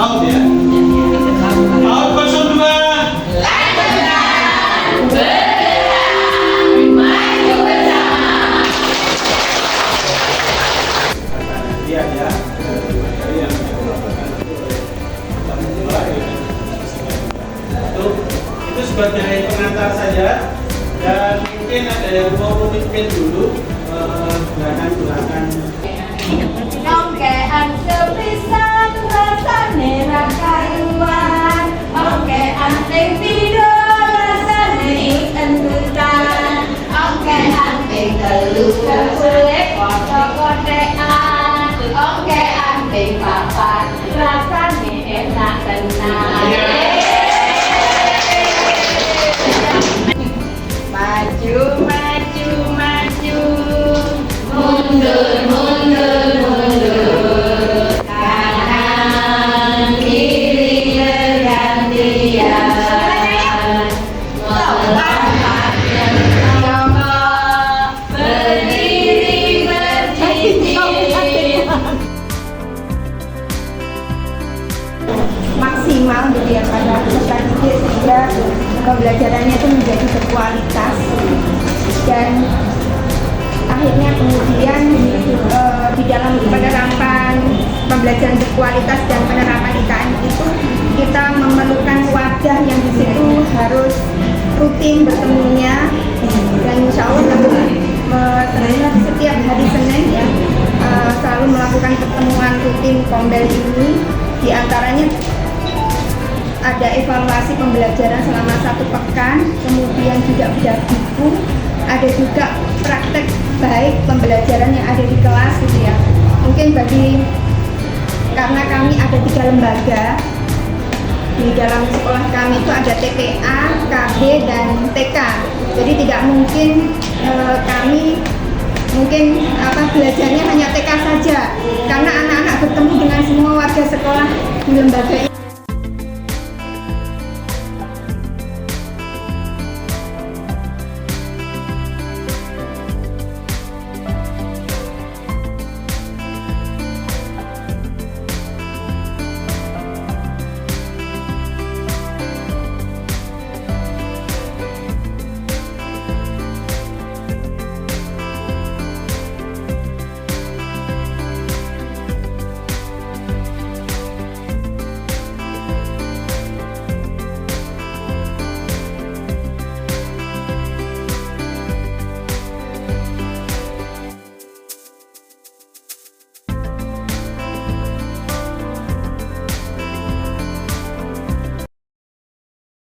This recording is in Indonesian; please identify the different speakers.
Speaker 1: Out ya. Out 02. Lihat ya. Itu sebagai pengantar saja, dan mungkin ada yang mau memimpin dulu gerakan-gerakan.
Speaker 2: Ongkean sepisan rasane ra karuan, ongkean sing pindho rasane entutan, ongkean ping telu kulit padha kotekan, ongkean ping papat rasane enak tenan. Maju maju maju, mundur mundur mundur, kanan kiri bergantian, lompat jongkok, berdiri bercincin.
Speaker 3: Maksimal gitu ya pada peserta didik sehingga pembelajarannya itu menjadi berkualitas, dan akhirnya kemudian di dalam penerapan pembelajaran berkualitas dan penerapan IKN itu kita memerlukan wadah yang di situ harus rutin bertemunya, dan insya Allah setiap hari Senin ya selalu melakukan pertemuan rutin Kombel ini. Di antaranya ada evaluasi pembelajaran selama 1 pekan, kemudian juga bedah buku, ada juga praktek baik pembelajaran yang ada di kelas gitu ya. Mungkin karena kami ada 3 lembaga di dalam sekolah kami, itu ada TPA, KB, dan TK. Jadi tidak mungkin kami belajarnya hanya TK saja, karena anak-anak bertemu dengan semua warga sekolah di lembaga ini.